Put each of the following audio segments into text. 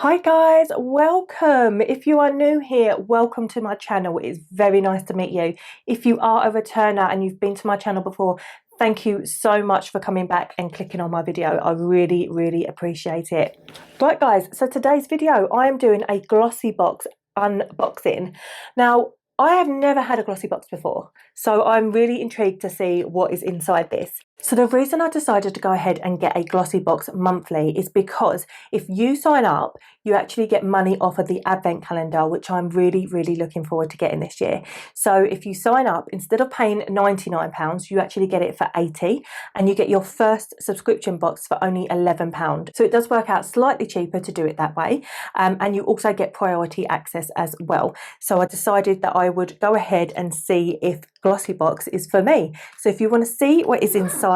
Hi guys, welcome. If you are new here, welcome to my channel. It's very nice to meet you. If you are a returner and you've been to my channel before, thank you so much for coming back and clicking on my video. I really appreciate it. Right guys, so today's video, I am doing a Glossybox unboxing. Now, I have never had a Glossybox before, so I'm really intrigued to see what is inside this. So the reason I decided to go ahead and get a Glossybox monthly is because if you sign up, you actually get money off of the advent calendar, which I'm really looking forward to getting this year. So if you sign up, instead of paying £99, you actually get it for £80, and you get your first subscription box for only £11. So it does work out slightly cheaper to do it that way. And you also get priority access as well. So I decided that I would go ahead and see if Glossybox is for me. So if you want to see what is inside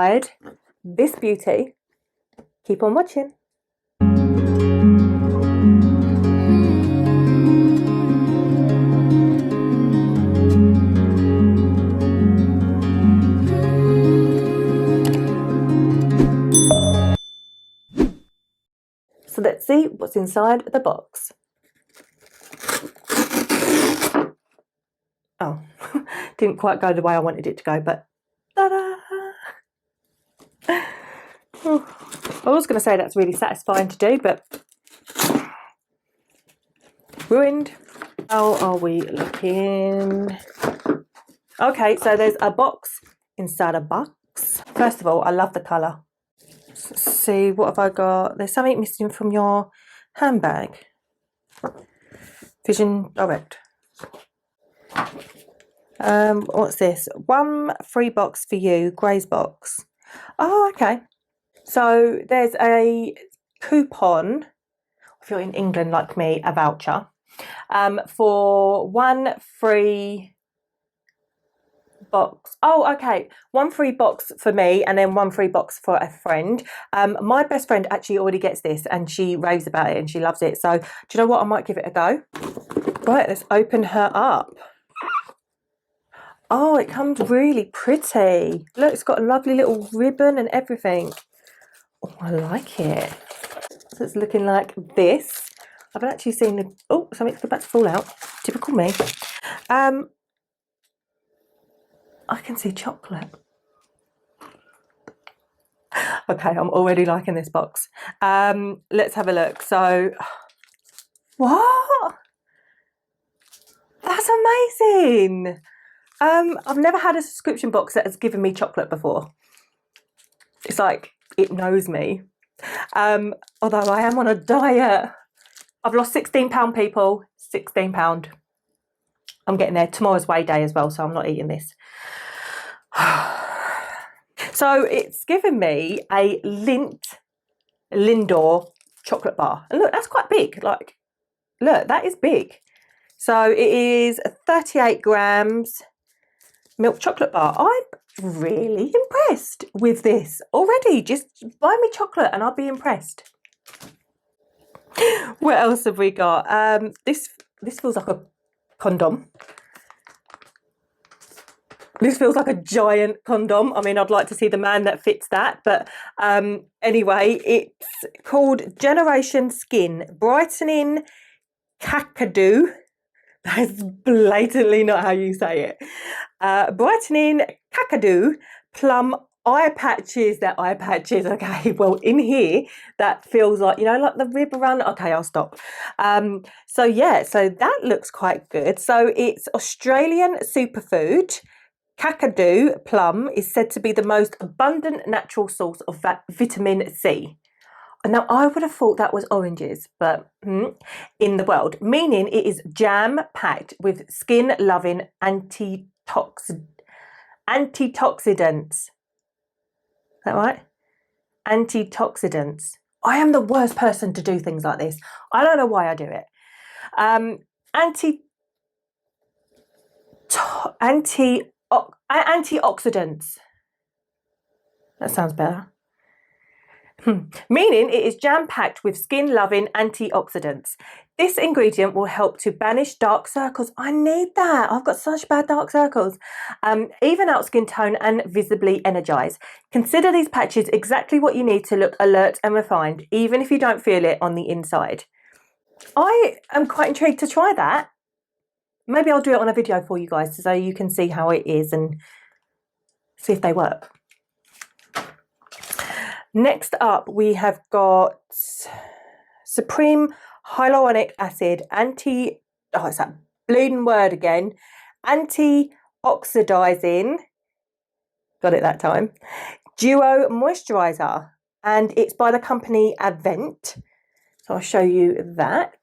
this beauty, keep on watching. So let's see what's inside the box. Oh, didn't quite go the way I wanted it to go, but ta-da! I was going to say that's really satisfying to do, but ruined. How are we looking? Okay, so there's a box inside a box. First of all, I love the colour. Let's see, what have I got? There's something missing from your handbag. Vision Direct. What's this? One free box for you, Gray's box. Oh, okay. So there's a coupon, if you're in England like me, a voucher, for one free box. Oh, okay. One free box for me and then one free box for a friend. My best friend actually already gets this and she raves about it and she loves it. So do you know what? I might give it a go. Right, let's open her up. Oh, it comes really pretty. Look, it's got a lovely little ribbon and everything. Oh, I like it. So it's looking like this. I've actually seen the... Oh, something's about to fall out. Typical me. I can see chocolate. Okay, I'm already liking this box. Let's have a look. So, what? That's amazing. I've never had a subscription box that has given me chocolate before. It's like, it knows me. Although I am on a diet. I've lost £16, people. £16. I'm getting there. Tomorrow's weigh day as well, so I'm not eating this. So it's given me a Lindor chocolate bar. And look, that's quite big. Like, look, that is big. So it is 38 grams milk chocolate bar. I'm really impressed with this already. Just buy me chocolate and I'll be impressed. What else have we got? This feels like a condom. This feels like a giant condom. I mean, I'd like to see the man that fits that. But anyway, it's called Generation Skin Brightening Kakadu. That's blatantly not how you say it. Brightening Kakadu Plum eye patches. They're eye patches. Okay, well, in here, that feels like, you know, like the rib around. Okay, I'll stop. So yeah, so that looks quite good. So it's Australian superfood. Kakadu plum is said to be the most abundant natural source of vitamin C. Now, I would have thought that was oranges, but in the world, meaning it is jam-packed with skin-loving antioxidants. Is that right? Antioxidants. I am the worst person to do things like this. I don't know why I do it. Antioxidants. That sounds better. Meaning it is jam-packed with skin-loving antioxidants. This ingredient will help to banish dark circles. I need that. I've got such bad dark circles. Even out skin tone and visibly energize. Consider these patches exactly what you need to look alert and refined, even if you don't feel it on the inside. I am quite intrigued to try that. Maybe I'll do it on a video for you guys so you can see how it is and see if they work. Next up, we have got Supreme Hyaluronic Acid oh, it's that bleeding word again. Anti-oxidizing, got it that time, Duo Moisturizer. And it's by the company Avent. So I'll show you that.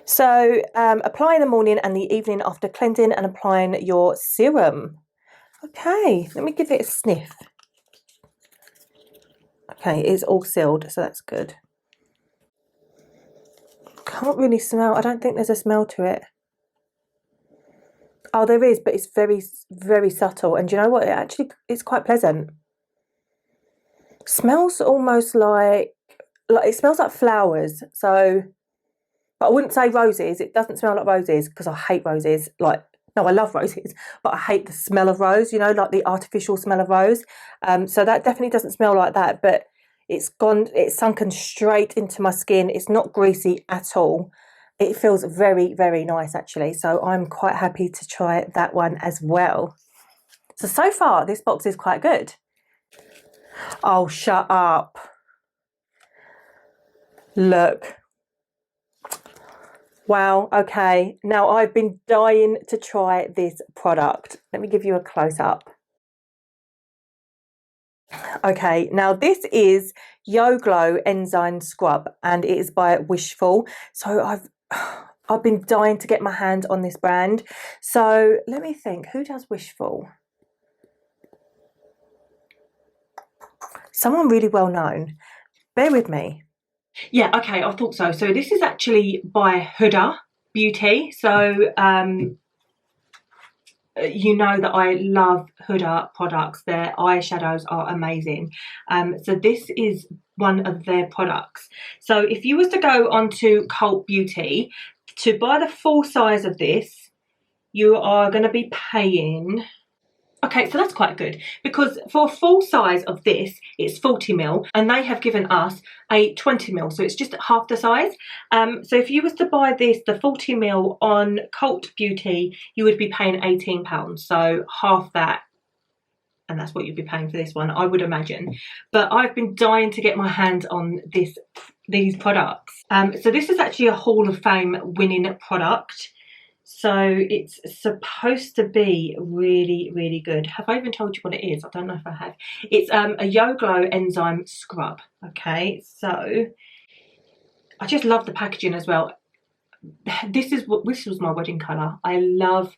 So apply in the morning and the evening after cleansing and applying your serum. Okay, let me give it a sniff. Okay, it's all sealed, so that's good. Can't really smell. I don't think there's a smell to it. Oh, there is, but it's very, very subtle. And do you know what? It actually is quite pleasant. Smells almost like it smells like flowers. So, but I wouldn't say roses. It doesn't smell like roses because I hate roses. Like, no, I love roses, but I hate the smell of rose, you know, like the artificial smell of rose. So that definitely doesn't smell like that, but it's sunken straight into my skin. It's not greasy at all. It feels very, very nice actually. So I'm quite happy to try that one as well. So far this box is quite good. Oh, shut up. Look. Wow, okay. Now I've been dying to try this product. Let me give you a close up. Okay, now this is Yo Glow Enzyme Scrub and it is by Wishful. So I've been dying to get my hands on this brand. So let me think, who does Wishful? Someone really well known. Bear with me. Yeah, okay, I thought so. So this is actually by Huda Beauty. So you know that I love Huda products. Their eyeshadows are amazing. So this is one of their products. So if you was to go onto Cult Beauty to buy the full size of this, you are going to be paying... Okay, so that's quite good because for a full size of this, it's 40ml and they have given us a 20ml, so it's just half the size. So if you was to buy this, the 40ml on Cult Beauty, you would be paying £18, so half that, and that's what you'd be paying for this one, I would imagine. But I've been dying to get my hands on these products. So this is actually a Hall of Fame winning product. So it's supposed to be really, really good. Have I even told you what it is? I don't know if I have. It's a Yo Glow Enzyme Scrub. Okay, so I just love the packaging as well. This was my wedding colour. I love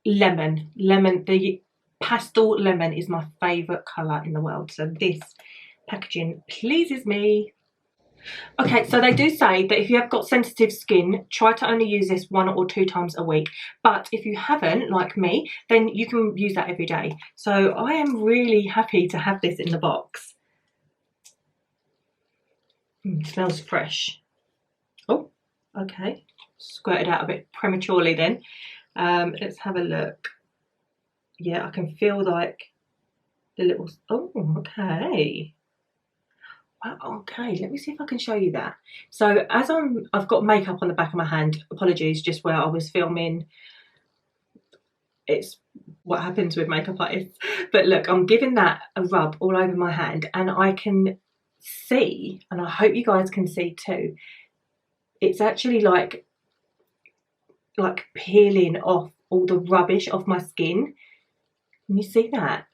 lemon. The pastel lemon is my favourite colour in the world. So this packaging pleases me. Okay, so they do say that if you have got sensitive skin, try to only use this 1 or 2 times a week. But if you haven't, like me, then you can use that every day. So I am really happy to have this in the box. Smells fresh. Oh, okay. Squirted out a bit prematurely then. Let's have a look. Yeah, I can feel like the little... Oh, okay. Okay, let me see if I can show you that. So as I've got makeup on the back of my hand, apologies, just where I was filming. It's what happens with makeup artists. But look, I'm giving that a rub all over my hand and I can see, and I hope you guys can see too, it's actually like peeling off all the rubbish off my skin. Can you see that?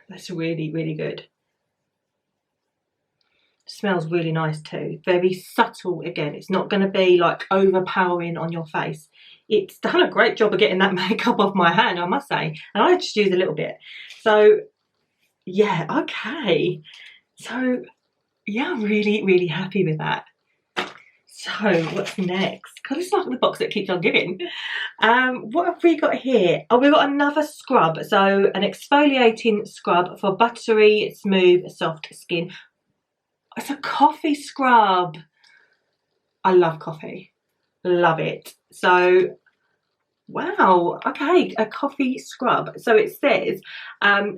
That's really, really good. Smells really nice too. Very subtle again. It's not going to be like overpowering on your face. It's done a great job of getting that makeup off my hand, I must say. And I just use a little bit. So yeah, okay. So yeah, I'm really, really happy with that. So what's next? God, it's like the box that keeps on giving. What have we got here? Oh, we've got another scrub. So an exfoliating scrub for buttery, smooth, soft skin. It's a coffee scrub. I love coffee. Love it. So Wow, okay, a coffee scrub. So it says,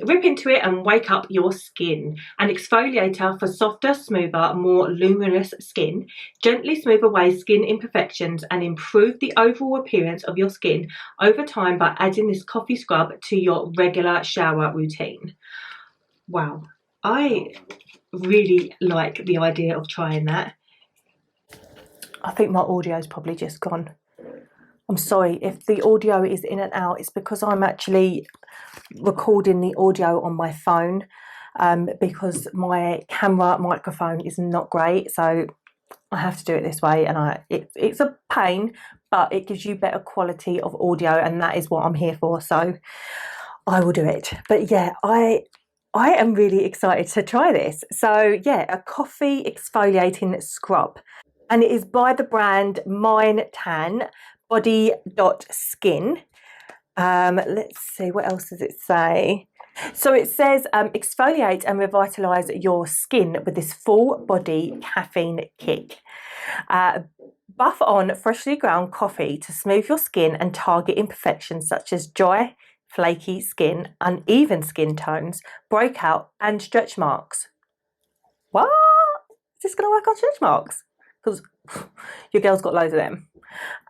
rip into it and wake up your skin. An exfoliator for softer, smoother, more luminous skin. Gently smooth away skin imperfections and improve the overall appearance of your skin over time by adding this coffee scrub to your regular shower routine. Wow, I really like the idea of trying that. I think my audio's probably just gone. I'm sorry if the audio is in and out. It's because I'm actually recording the audio on my phone because my camera microphone is not great, so I have to do it this way, and it's a pain, but it gives you better quality of audio, and that is what I'm here for, so I will do it. But yeah, I am really excited to try this. So yeah, a coffee exfoliating scrub, and it is by the brand Mine Tan Body.Skin. Let's see, what else does it say? So it says exfoliate and revitalize your skin with this full body caffeine kick. Buff on freshly ground coffee to smooth your skin and target imperfections such as dry, flaky skin, uneven skin tones, breakout, and stretch marks. What? Is this going to work on stretch marks? Because your girl's got loads of them.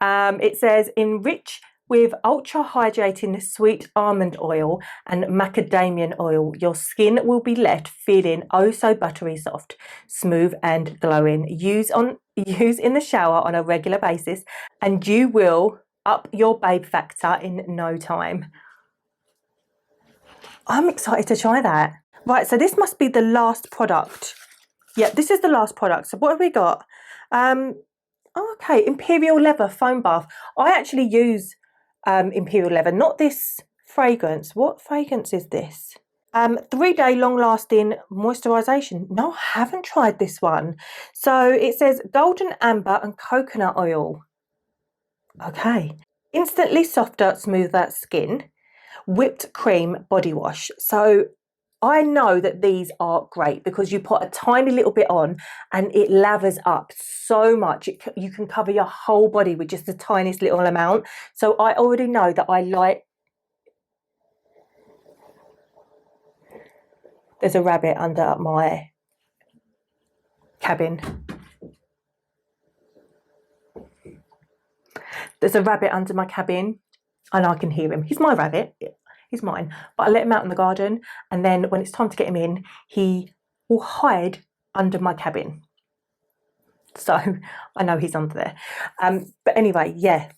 It says enrich with ultra hydrating sweet almond oil and macadamia oil. Your skin will be left feeling oh so buttery soft, smooth and glowing. Use in the shower on a regular basis and you will up your babe factor in no time. I'm excited to try that. Right, so this must be the last product. Yeah, this is the last product. So what have we got? Okay, Imperial leather foam bath. I actually use Imperial leather, not this fragrance. What fragrance is this? 3-day long-lasting moisturization. No, I haven't tried this one. So it says golden amber and coconut oil. Okay. Instantly softer, smoother skin. Whipped cream body wash. So I know that these are great because you put a tiny little bit on and it lathers up so much. You can cover your whole body with just the tiniest little amount. So I already know that I like... There's a rabbit under my cabin. There's a rabbit under my cabin and I can hear him. He's my rabbit. He's mine. But I let him out in the garden, and then when it's time to get him in, he will hide under my cabin. So I know he's under there. But anyway, yeah.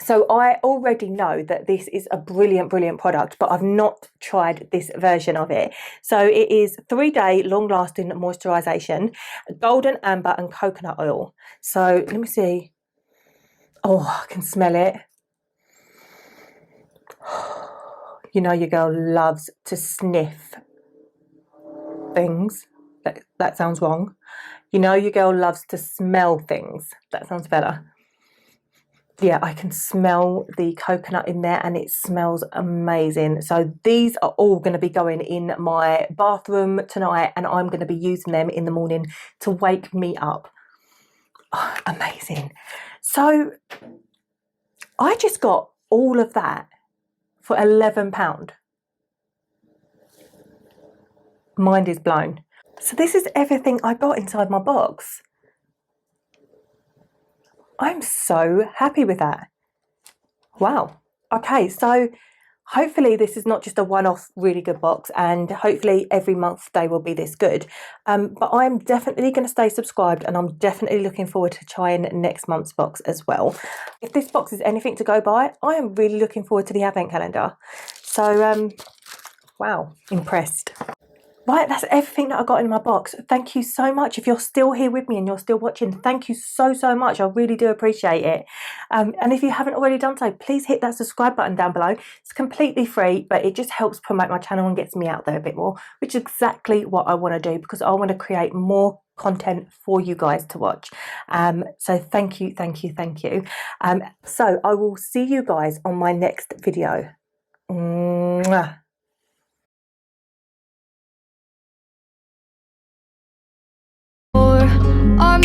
So I already know that this is a brilliant, brilliant product, but I've not tried this version of it. So it is 3-day long-lasting moisturization, golden amber and coconut oil. So let me see. Oh, I can smell it. You know your girl loves to sniff things. That sounds wrong. You know your girl loves to smell things. That sounds better. Yeah, I can smell the coconut in there and it smells amazing. So these are all going to be going in my bathroom tonight and I'm going to be using them in the morning to wake me up. Oh, amazing. So I just got all of that for £11. Mind is blown. So this is everything I got inside my box. I'm so happy with that. Wow. Okay, so hopefully this is not just a one-off really good box, and hopefully every month they will be this good. But I'm definitely going to stay subscribed and I'm definitely looking forward to trying next month's box as well. If this box is anything to go by, I am really looking forward to the advent calendar. So, wow, impressed. Right, that's everything that I got in my box. Thank you so much. If you're still here with me and you're still watching, thank you so, so much. I really do appreciate it. And if you haven't already done so, please hit that subscribe button down below. It's completely free, but it just helps promote my channel and gets me out there a bit more, which is exactly what I want to do because I want to create more content for you guys to watch. So thank you, thank you, thank you. So I will see you guys on my next video. Mwah. Our